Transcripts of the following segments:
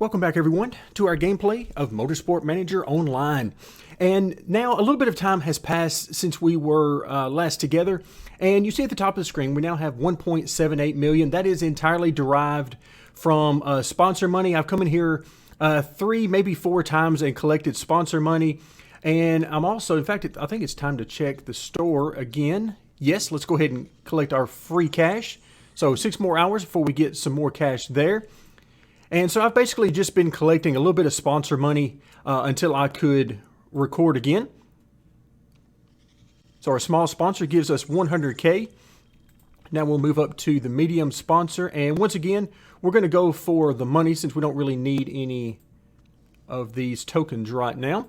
Welcome back everyone to our gameplay of Motorsport Manager Online. And now a little bit of time has passed since we were last together, and you see at the top of the screen we now have 1.78 million. That is entirely derived from sponsor money. I've come in here 3, maybe 4 times and collected sponsor money, and I'm also, in fact, I think it's time to check the store again. Yes, let's go ahead and collect our free cash. So 6 more hours before we get some more cash there. And so I've basically just been collecting a little bit of sponsor money until I could record again. So our small sponsor gives us 100K. Now we'll move up to the medium sponsor. And once again, we're going to go for the money since we don't really need any of these tokens right now.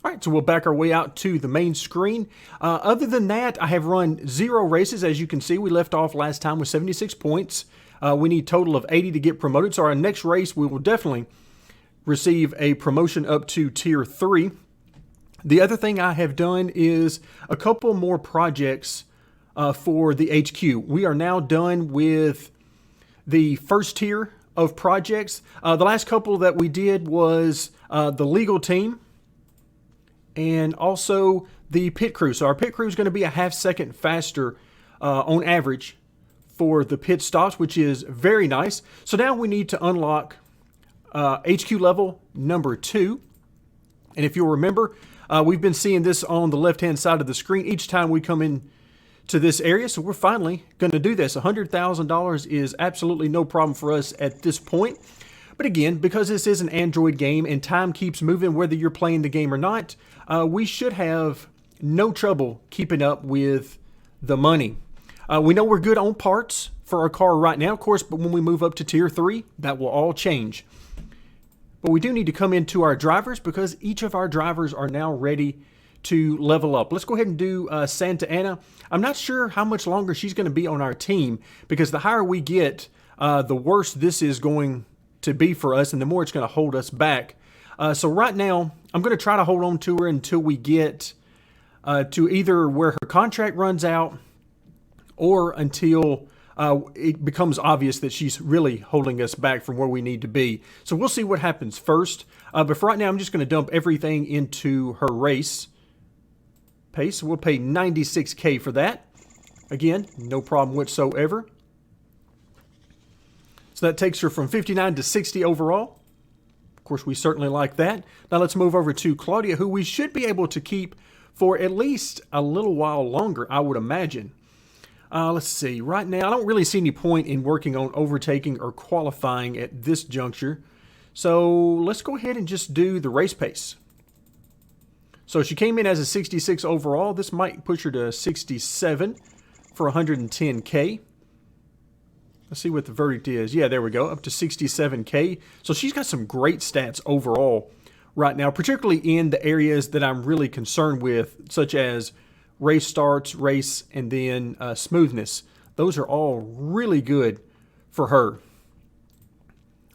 All right, so we'll back our way out to the main screen. Other than that, I have run 0 races. As you can see, we left off last time with 76 points. We need a total of 80 to get promoted. So our next race, we will definitely receive a promotion up to Tier 3. The other thing I have done is a couple more projects for the HQ. We are now done with the first tier of projects. The last couple that we did was the legal team and also the pit crew. So our pit crew is going to be a ½ second faster on average for the pit stops, which is very nice. So now we need to unlock HQ level number 2. And if you'll remember, we've been seeing this on the left-hand side of the screen each time we come in to this area. So we're finally going to do this. $100,000 is absolutely no problem for us at this point. But again, because this is an Android game and time keeps moving whether you're playing the game or not, we should have no trouble keeping up with the money. We know we're good on parts for our car right now, of course, but when we move up to Tier 3, that will all change. But we do need to come into our drivers because each of our drivers are now ready to level up. Let's go ahead and do Santa Ana. I'm not sure how much longer she's going to be on our team because the higher we get, the worse this is going to be for us and the more it's going to hold us back. So right now, I'm going to try to hold on to her until we get to either where her contract runs out or until it becomes obvious that she's really holding us back from where we need to be. So we'll see what happens first. But for right now, I'm just going to dump everything into her race pace. So we'll pay 96K for that. Again, no problem whatsoever. So that takes her from 59 to 60 overall. Of course, we certainly like that. Now let's move over to Claudia, who we should be able to keep for at least a little while longer, I would imagine. Let's see. Right now, I don't really see any point in working on overtaking or qualifying at this juncture. So let's go ahead and just do the race pace. So she came in as a 66 overall. This might push her to 67 for 110K. Let's see what the verdict is. Yeah, there we go. Up to 67K. So she's got some great stats overall right now, particularly in the areas that I'm really concerned with, such as race starts, race, and then smoothness. Those are all really good for her.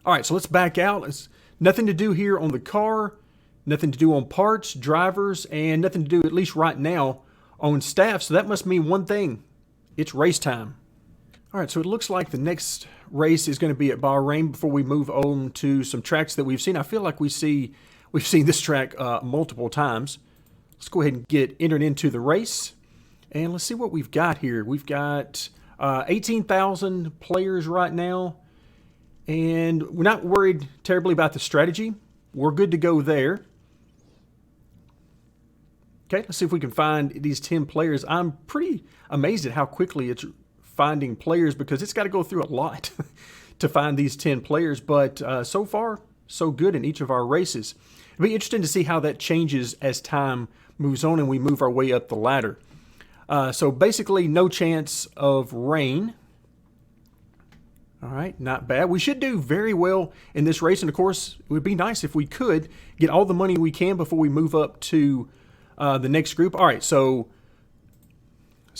All right, so let's back out. It's nothing to do here on the car, nothing to do on parts, drivers, and nothing to do, at least right now, on staff. So that must mean one thing. It's race time. All right, so it looks like the next race is going to be at Bahrain before we move on to some tracks that we've seen. I feel like we've seen this track multiple times. Let's go ahead and get entered into the race. And let's see what we've got here. We've got 18,000 players right now. And we're not worried terribly about the strategy. We're good to go there. Okay, let's see if we can find these 10 players. I'm pretty amazed at how quickly it's finding players because it's got to go through a lot to find these 10 players. But so far, so good in each of our races. It'll be interesting to see how that changes as time moves on and we move our way up the ladder. So basically no chance of rain. All right, not bad. We should do very well in this race. And of course, it would be nice if we could get all the money we can before we move up to the next group. All right, so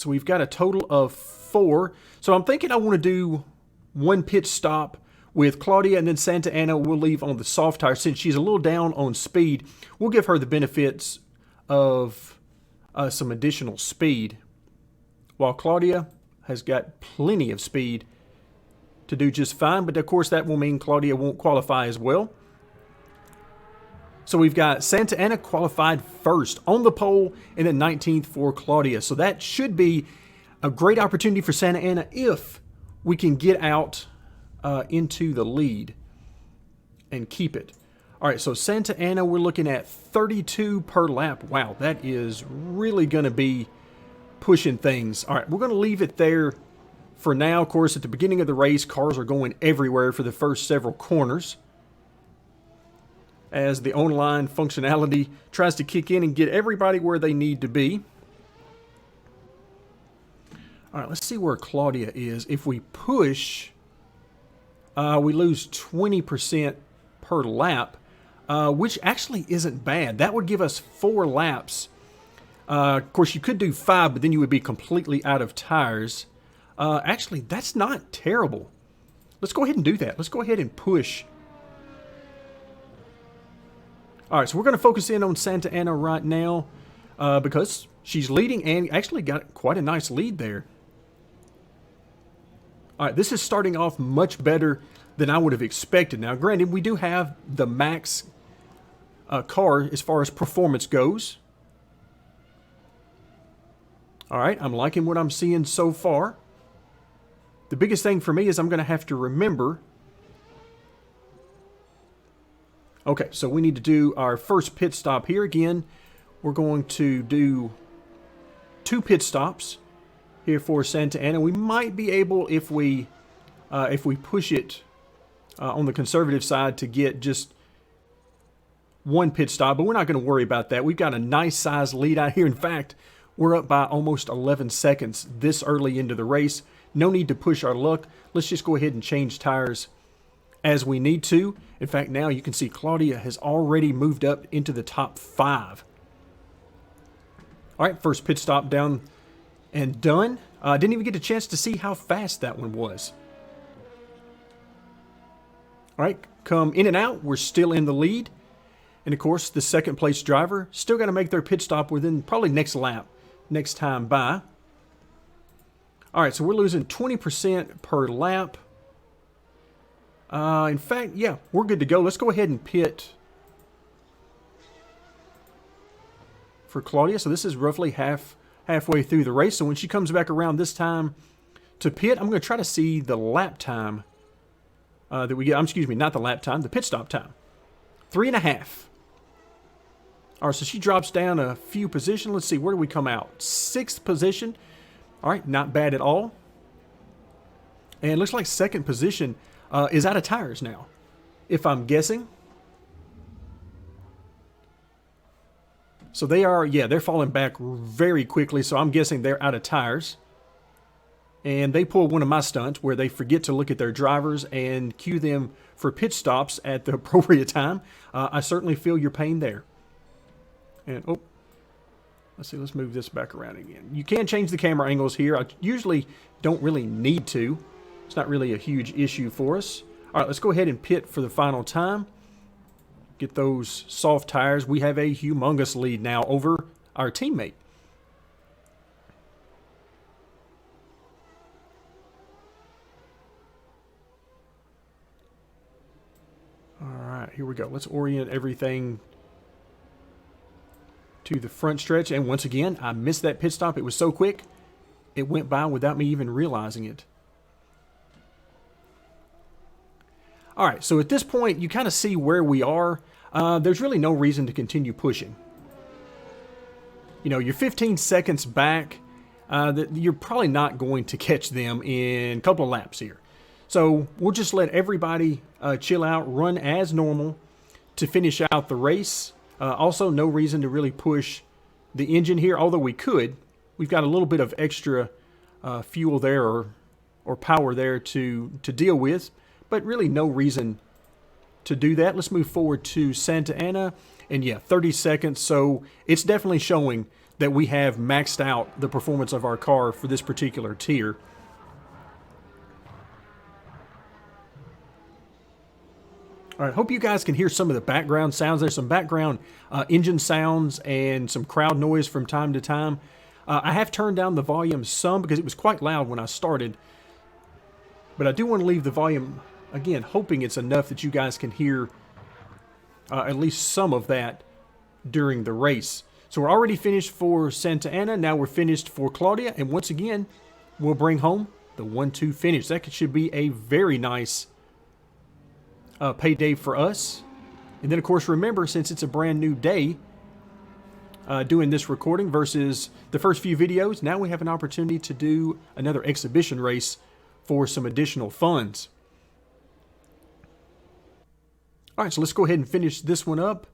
we've got a total of 4. So I'm thinking I want to do 1 pit stop with Claudia, and then Santa Ana we'll leave on the soft tire. Since she's a little down on speed, we'll give her the benefits of some additional speed, while Claudia has got plenty of speed to do just fine. But of course that will mean Claudia won't qualify as well. So we've got Santa Ana qualified first on the pole and then 19th for Claudia. So that should be a great opportunity for Santa Ana if we can get out into the lead and keep it. All right, so Santa Ana, we're looking at 32 per lap. Wow, that is really going to be pushing things. All right, we're going to leave it there for now. Of course, at the beginning of the race, cars are going everywhere for the first several corners, as the online functionality tries to kick in and get everybody where they need to be. All right, let's see where Claudia is. If we push, we lose 20% per lap, which actually isn't bad. That would give us 4 laps. Of course, you could do 5, but then you would be completely out of tires. Actually, that's not terrible. Let's go ahead and do that. Let's go ahead and push. All right, so we're going to focus in on Santa Ana right now because she's leading and actually got quite a nice lead there. All right, this is starting off much better than I would have expected. Now, granted, we do have the max car as far as performance goes. All right, I'm liking what I'm seeing so far. The biggest thing for me is I'm going to have to remember. Okay, so we need to do our first pit stop here. Again, we're going to do 2 pit stops here for Santa Ana. We might be able, if we push it on the conservative side, to get just 1 pit stop, but we're not going to worry about that. We've got a nice size lead out here. In fact, we're up by almost 11 seconds this early into the race. No need to push our luck. Let's just go ahead and change tires as we need to. In fact, now you can see Claudia has already moved up into the top 5. All right, first pit stop down and done. Didn't even get a chance to see how fast that one was. All right, come in and out. We're still in the lead. And of course, the second place driver still got to make their pit stop within probably next lap, next time by. All right, so we're losing 20% per lap. In fact, yeah, we're good to go. Let's go ahead and pit for Claudia. So this is roughly halfway through the race. So when she comes back around this time to pit, I'm going to try to see the lap time that we get. Excuse me, not the lap time, the pit stop time. 3.5. All right, so she drops down a few positions. Let's see, where do we come out? 6th position. All right, not bad at all. And it looks like 2nd position is out of tires now, if I'm guessing. So they are, yeah, they're falling back very quickly, so I'm guessing they're out of tires. And they pull one of my stunts where they forget to look at their drivers and cue them for pit stops at the appropriate time. I certainly feel your pain there. And, oh, let's see, let's move this back around again. You can change the camera angles here. I usually don't really need to. It's not really a huge issue for us. All right, let's go ahead and pit for the final time. Get those soft tires. We have a humongous lead now over our teammate. All right, here we go. Let's orient everything to the front stretch. And once again, I missed that pit stop. It was so quick, it went by without me even realizing it. All right, so at this point, you kind of see where we are. There's really no reason to continue pushing. You know, you're 15 seconds back. You're probably not going to catch them in a couple of laps here. So we'll just let everybody chill out, run as normal to finish out the race. Also, no reason to really push the engine here, although we could. We've got a little bit of extra fuel there or power there to deal with, but really no reason to do that. Let's move forward to Santa Ana. And yeah, 30 seconds. So it's definitely showing that we have maxed out the performance of our car for this particular tier. All right, hope you guys can hear some of the background sounds. There's some background engine sounds and some crowd noise from time to time. I have turned down the volume some because it was quite loud when I started. But I do want to leave the volume, again, hoping it's enough that you guys can hear at least some of that during the race. So we're already finished for Santa Ana. Now we're finished for Claudia. And once again, we'll bring home the 1-2 finish. That should be a very nice payday for us. And then, of course, remember, since it's a brand new day doing this recording versus the first few videos, now we have an opportunity to do another exhibition race for some additional funds. All right, so let's go ahead and finish this one up.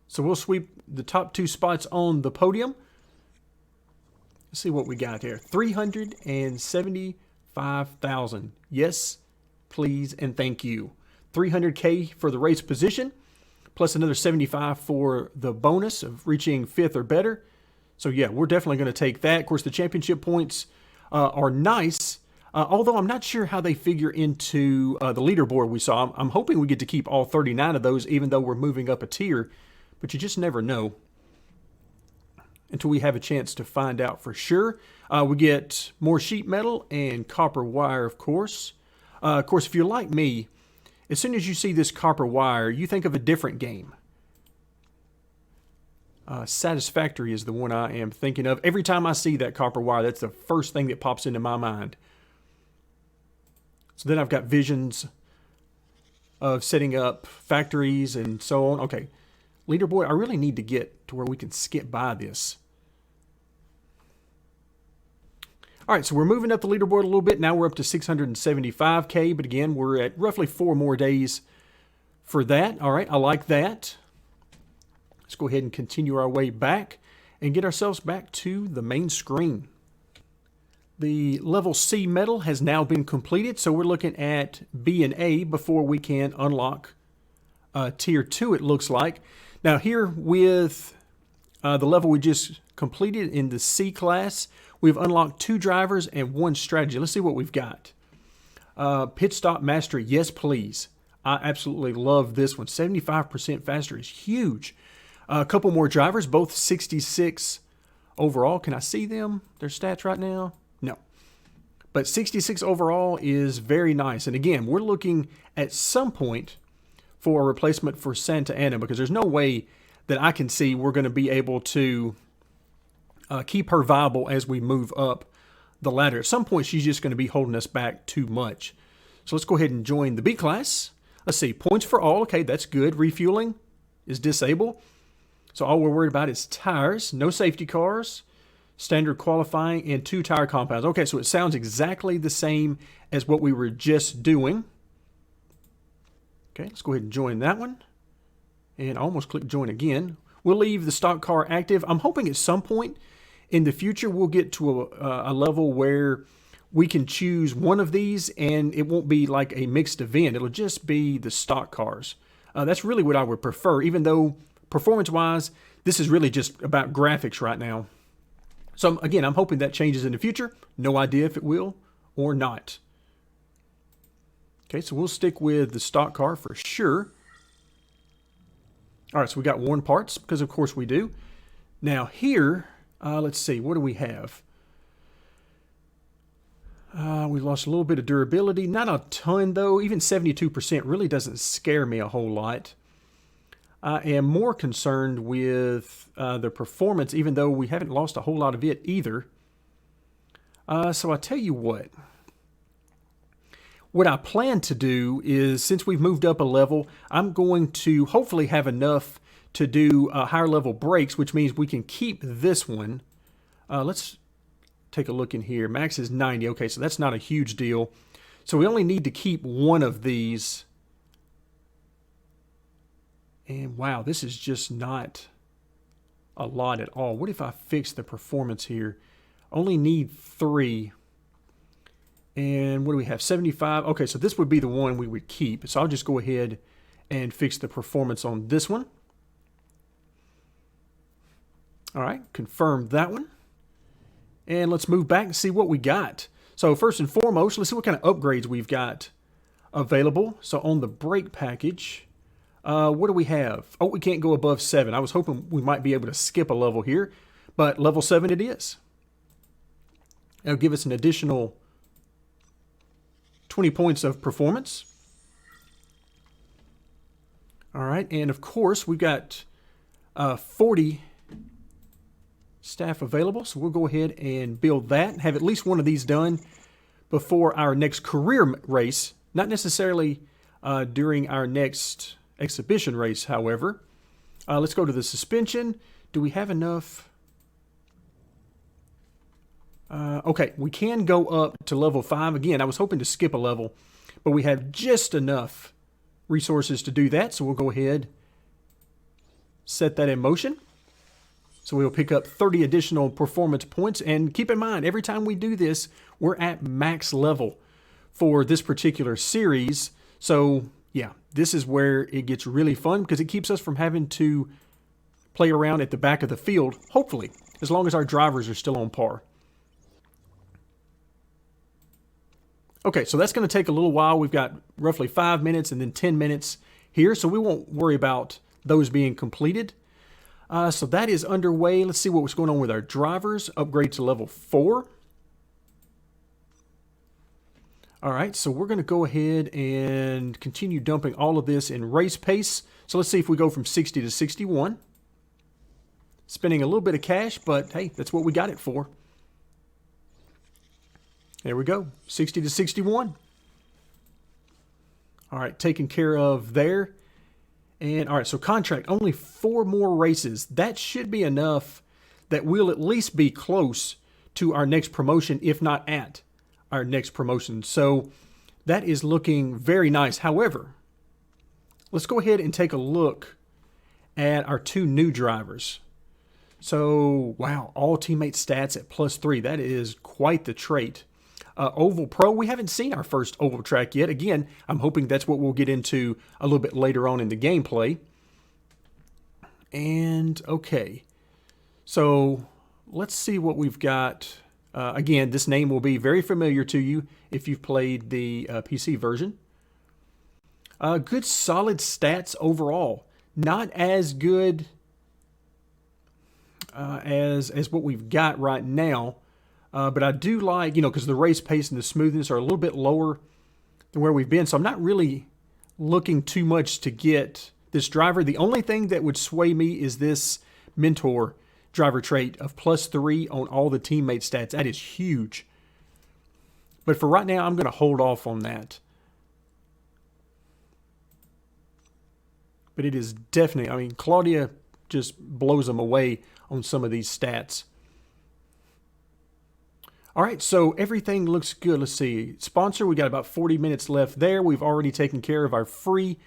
So we'll sweep the top 2 spots on the podium. Let's see what we got there. 375,000. Yes, please, and thank you. 300K for the race position, plus another 75 for the bonus of reaching 5th or better. So yeah, we're definitely going to take that. Of course, the championship points are nice, although I'm not sure how they figure into the leaderboard we saw. I'm hoping we get to keep all 39 of those, even though we're moving up a tier. But you just never know until we have a chance to find out for sure. We get more sheet metal and copper wire, of course. Of course, if you're like me, as soon as you see this copper wire, you think of a different game. Satisfactory is the one I am thinking of. Every time I see that copper wire, that's the first thing that pops into my mind. So then I've got visions of setting up factories and so on. Okay. Leaderboard, I really need to get to where we can skip by this. All right, so we're moving up the leaderboard a little bit. Now we're up to 675K, but again, we're at roughly 4 more days for that. All right, I like that. Let's go ahead and continue our way back and get ourselves back to the main screen. The level C medal has now been completed, so we're looking at B and A before we can unlock Tier 2, it looks like. Now here with the level we just completed in the C class, we've unlocked 2 drivers and 1 strategy. Let's see what we've got. Pitstop Master, yes please. I absolutely love this one. 75% faster is huge. A couple more drivers, both 66 overall. Can I see them, their stats right now? No. But 66 overall is very nice. And again, we're looking at some point for a replacement for Santa Ana, because there's no way that I can see we're going to be able to keep her viable as we move up the ladder. At some point, she's just going to be holding us back too much. So let's go ahead and join the B class. Let's see, points for all. Okay, that's good. Refueling is disabled. So all we're worried about is tires, no safety cars, standard qualifying, and 2 tire compounds. Okay, so it sounds exactly the same as what we were just doing. Okay, let's go ahead and join that one. And I almost clicked join again. We'll leave the stock car active. I'm hoping at some point in the future we'll get to a level where we can choose one of these and it won't be like a mixed event. It'll just be the stock cars. That's really what I would prefer, even though performance-wise, this is really just about graphics right now. So again, I'm hoping that changes in the future. No idea if it will or not. Okay, so we'll stick with the stock car for sure. All right, so we got 1 parts, because of course we do. Now here, let's see, what do we have? We lost a little bit of durability. Not a ton, though. Even 72% really doesn't scare me a whole lot. I am more concerned with the performance, even though we haven't lost a whole lot of it either. So I tell you what. What I plan to do is, since we've moved up a level, I'm going to hopefully have enough to do higher level brakes, which means we can keep this one. Let's take a look in here. Max is 90. Okay, so that's not a huge deal. So we only need to keep 1 of these. And wow, this is just not a lot at all. What if I fix the performance here? Only need 3. And what do we have? 75. Okay, so this would be the one we would keep. So I'll just go ahead and fix the performance on this one. All right, confirm that one. And let's move back and see what we got. So first and foremost, let's see what kind of upgrades we've got available. So on the brake package, what do we have? Oh, we can't go above 7. I was hoping we might be able to skip a level here, but level 7 it is. It'll give us an additional 20 points of performance. All right, and of course, we've got 40 staff available, so we'll go ahead and build that and have at least one of these done before our next career race, not necessarily during our next exhibition race, however. Let's go to the suspension. Do we have enough? Okay, we can go up to level 5. Again, I was hoping to skip a level, but we have just enough resources to do that, so we'll go ahead, set that in motion. So we'll pick up 30 additional performance points, and keep in mind, every time we do this, we're at max level for this particular series. So yeah, this is where it gets really fun because it keeps us from having to play around at the back of the field, hopefully, as long as our drivers are still on par. Okay, so that's going to take a little while. We've got roughly 5 minutes and then 10 minutes here, so we won't worry about those being completed. So that is underway. Let's see what's going on with our drivers. Upgrade to level 4. All right, so we're going to go ahead and continue dumping all of this in race pace. So let's see if we go from 60 to 61. Spending a little bit of cash, but hey, that's what we got it for. There we go, 60 to 61. All right, taken care of there. And all right, so contract, only 4 more races. That should be enough that we'll at least be close to our next promotion, if not at our next promotion. So that is looking very nice. However, let's go ahead and take a look at our 2 new drivers. So, wow, all teammate stats at +3. That is quite the trait. Oval Pro, we haven't seen our first oval track yet. Again, I'm hoping that's what we'll get into a little bit later on in the gameplay. And, okay. So, let's see what we've got. Again, this name will be very familiar to you if you've played the PC version. Good solid stats overall. Not as good as what we've got right now. But I do like, because the race pace and the smoothness are a little bit lower than where we've been. So I'm not really looking too much to get this driver. The only thing that would sway me is this mentor driver trait of +3 on all the teammate stats. That is huge. But for right now, I'm going to hold off on that. But it is definitely, Claudia just blows them away on some of these stats. All right, so everything looks good. Let's see. Sponsor, we got about 40 minutes left there. We've already taken care of our free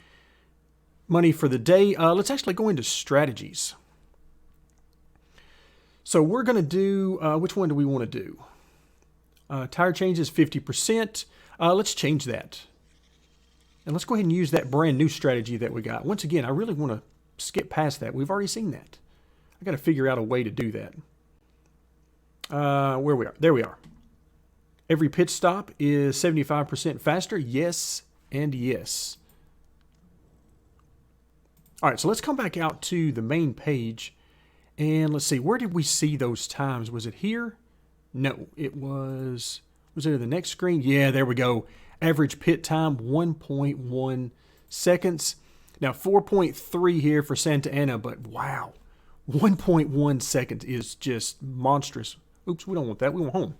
money for the day. Let's actually go into strategies. So we're going to do, which one do we want to do? Tire changes 50%. Let's change that. And let's go ahead and use that brand new strategy that we got. Once again, I really want to skip past that. We've already seen that. I got to figure out a way to do that. Where we are. There we are. Every pit stop is 75% faster. Yes and yes. All right, so let's come back out to the main page. And let's see, where did we see those times? Was it here? No, it was it the next screen? Yeah, there we go. Average pit time, 1.1 seconds. Now, 4.3 here for Santa Ana, but wow. 1.1 seconds is just monstrous. Oops, we don't want that. We want home.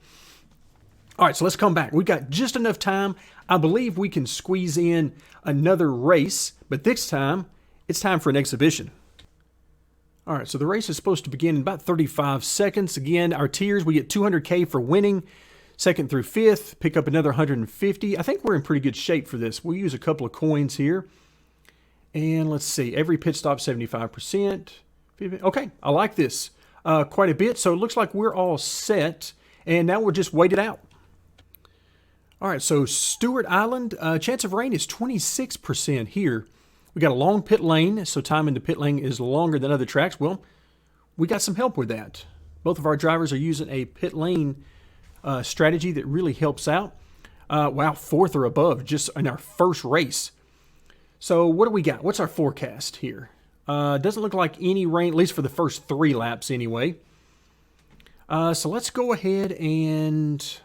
All right, so let's come back. We've got just enough time. I believe we can squeeze in another race, but this time, it's time for an exhibition. All right, so the race is supposed to begin in about 35 seconds. Again, our tiers, we get 200K for winning, 2nd through 5th, pick up another 150. I think we're in pretty good shape for this. We'll use a couple of coins here. And let's see, every pit stop, 75%. Okay, I like this. Quite a bit, so it looks like we're all set, and now we'll just wait it out. All right, so Stewart Island, chance of rain is 26% here. We got a long pit lane, so time into pit lane is longer than other tracks. Well, we got some help with that. Both of our drivers are using a pit lane strategy that really helps out. Wow, 4th or above just in our first race. So what do we got? What's our forecast here? Doesn't look like any rain, at least for the first 3 laps anyway. So let's go ahead and...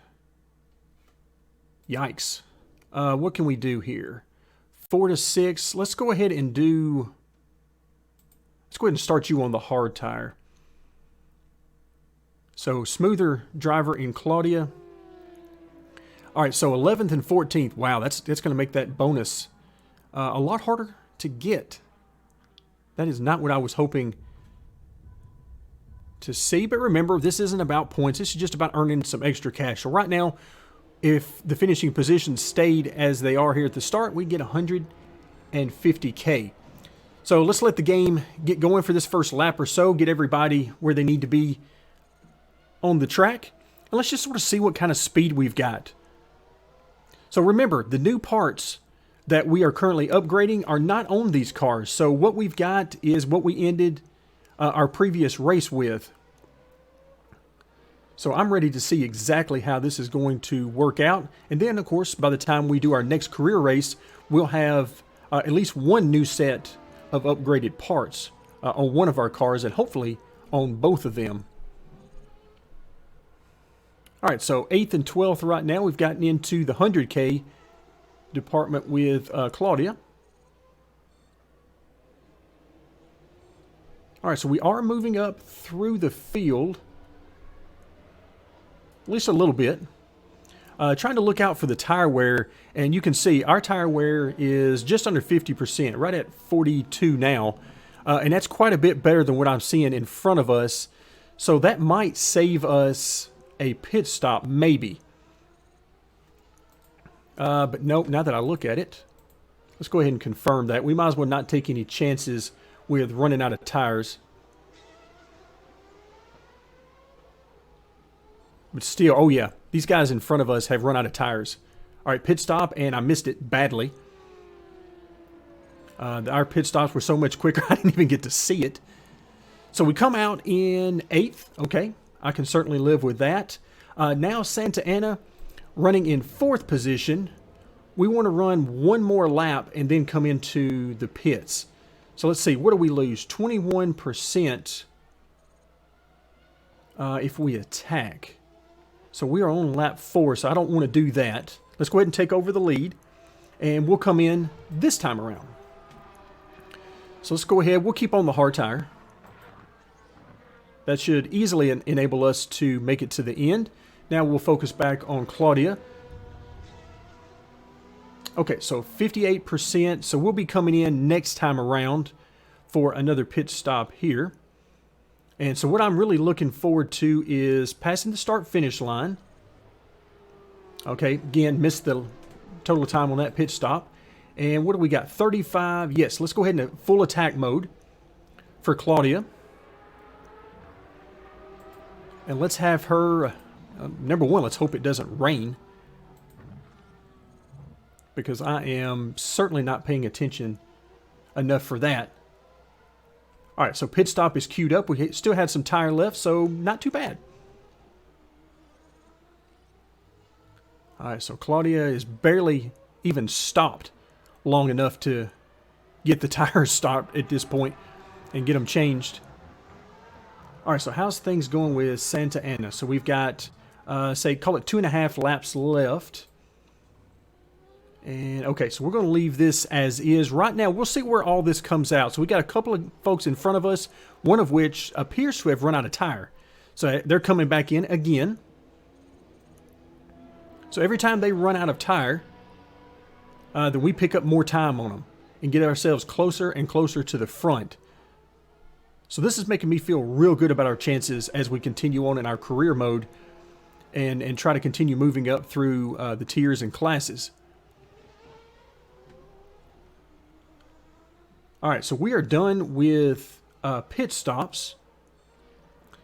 Yikes. What can we do here? 4 to 6. Let's go ahead and do... Let's go ahead and start you on the hard tire. So, smoother driver in Claudia. All right, so 11th and 14th. Wow, that's going to make that bonus a lot harder to get. That is not what I was hoping to see. But remember, this isn't about points. This is just about earning some extra cash. So right now, if the finishing positions stayed as they are here at the start, we get 150K. So let's let the game get going for this first lap or so, get everybody where they need to be on the track. And let's just sort of see what kind of speed we've got. So remember, the new parts that we are currently upgrading are not on these cars. So what we've got is what we ended our previous race with. So I'm ready to see exactly how this is going to work out. And then, of course, by the time we do our next career race, we'll have at least one new set of upgraded parts on one of our cars and hopefully on both of them. All right, so 8th and 12th right now. We've gotten into the 100K department with Claudia. All right, so we are moving up through the field. At least a little bit. Trying to look out for the tire wear, and you can see our tire wear is just under 50%, right at 42 now. And that's quite a bit better than what I'm seeing in front of us. So that might save us a pit stop, maybe. But nope, now that I look at it, let's go ahead and confirm that. We might as well not take any chances with running out of tires. But still, oh yeah, these guys in front of us have run out of tires. All right, pit stop, and I missed it badly. Our pit stops were so much quicker, I didn't even get to see it. So we come out in 8th. Okay, I can certainly live with that. Now Santa Ana running in 4th position. We want to run one more lap and then come into the pits. So let's see, what do we lose? 21% if we attack. So we are on lap 4, so I don't want to do that. Let's go ahead and take over the lead, and we'll come in this time around. So let's go ahead. We'll keep on the hard tire. That should easily enable us to make it to the end. Now we'll focus back on Claudia. Okay, so 58%. So we'll be coming in next time around for another pit stop here. And so what I'm really looking forward to is passing the start-finish line. Okay, again, missed the total time on that pit stop. And what do we got? 35. Yes, let's go ahead into full attack mode for Claudia. And let's have her, number one, let's hope it doesn't rain. Because I am certainly not paying attention enough for that. All right, so pit stop is queued up. We still had some tire left, so not too bad. All right, so Claudia is barely even stopped long enough to get the tires stopped at this point and get them changed. All right, so how's things going with Santa Ana? So we've got, say, call it 2.5 laps left. And okay, so we're going to leave this as is. Right now, we'll see where all this comes out. So we got a couple of folks in front of us, one of which appears to have run out of tire. So they're coming back in again. So every time they run out of tire, then we pick up more time on them and get ourselves closer and closer to the front. So this is making me feel real good about our chances as we continue on in our career mode and try to continue moving up through the tiers and classes. All right, so we are done with pit stops.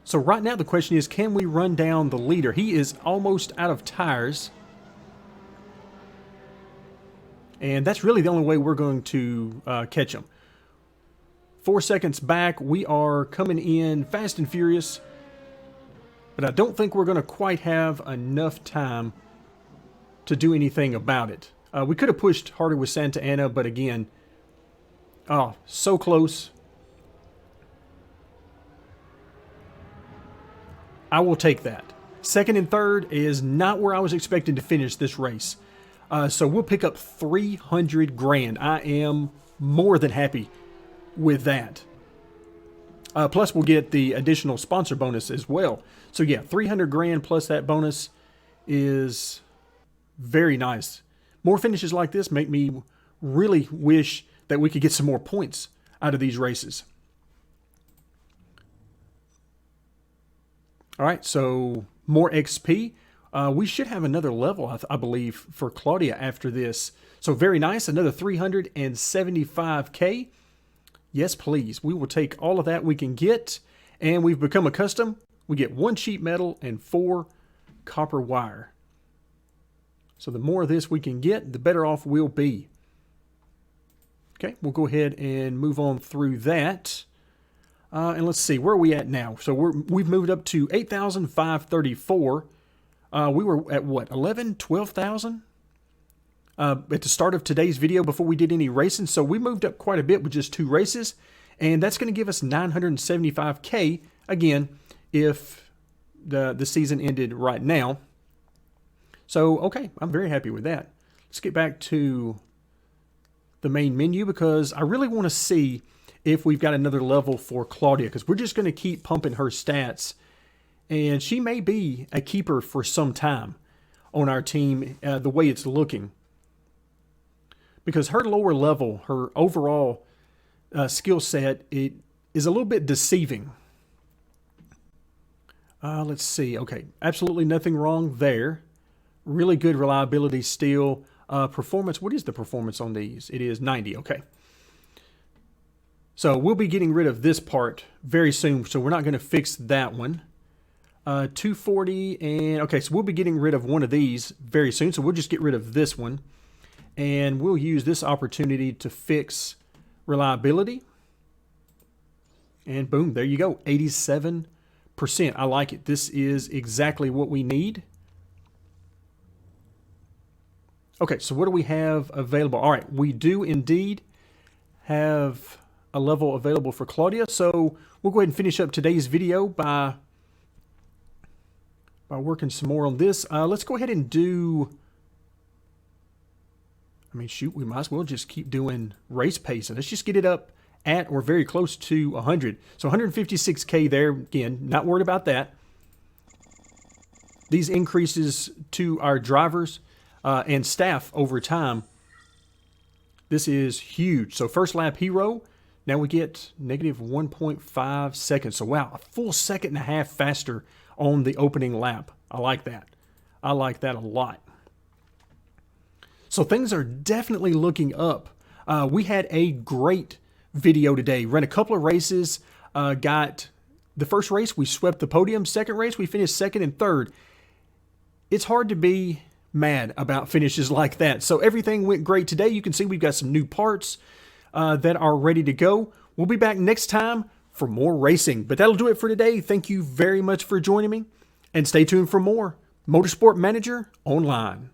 So right now the question is, can we run down the leader? He is almost out of tires. And that's really the only way we're going to catch him. 4 seconds back, we are coming in fast and furious. But I don't think we're going to quite have enough time to do anything about it. We could have pushed harder with Santa Ana, but again, oh, so close. I will take that. Second and third is not where I was expecting to finish this race. So we'll pick up 300 grand. I am more than happy with that. Plus we'll get the additional sponsor bonus as well. So yeah, 300 grand plus that bonus is very nice. More finishes like this make me really wish that we could get some more points out of these races. All right, so more XP. We should have another level, I believe, for Claudia after this. So very nice, another 375K. Yes, please. We will take all of that we can get. And we've become accustomed. We get 1 sheet metal and 4 copper wire. So the more of this we can get, the better off we'll be. Okay, we'll go ahead and move on through that. And let's see, where are we at now? So we've moved up to 8,534. We were at what, 11, 12,000? At the start of today's video before we did any racing. So we moved up quite a bit with just 2 races. And that's going to give us 975K, again, if the season ended right now. So, okay, I'm very happy with that. Let's get back to the main menu because I really want to see if we've got another level for Claudia because we're just going to keep pumping her stats. And she may be a keeper for some time on our team the way it's looking. Because her lower level, her overall skill set, it is a little bit deceiving. Let's see. Okay, absolutely nothing wrong there. Really good reliability still. Performance, what is the performance on these? It is 90, okay. So we'll be getting rid of this part very soon, so we're not going to fix that one. 240, and okay, so we'll be getting rid of one of these very soon, so we'll just get rid of this one. And we'll use this opportunity to fix reliability. And boom, there you go, 87%. I like it. This is exactly what we need. Okay, so what do we have available? All right, we do indeed have a level available for Claudia. So we'll go ahead and finish up today's video by working some more on this. Let's go ahead and do... I mean, shoot, we might as well just keep doing race pace. And let's just get it up at or very close to 100. So 156K there. Again, not worried about that. These increases to our drivers and staff over time. This is huge. So first lap hero, now we get negative 1.5 seconds. So wow, a full second and a half faster on the opening lap. I like that. I like that a lot. So things are definitely looking up. We had a great video today. Ran a couple of races. Got the first race, we swept the podium. Second race, we finished second and third. It's hard to be mad about finishes like that. So everything went great today. You can see we've got some new parts that are ready to go. We'll be back next time for more racing. But that'll do it for today. Thank you very much for joining me. And stay tuned for more Motorsport Manager Online.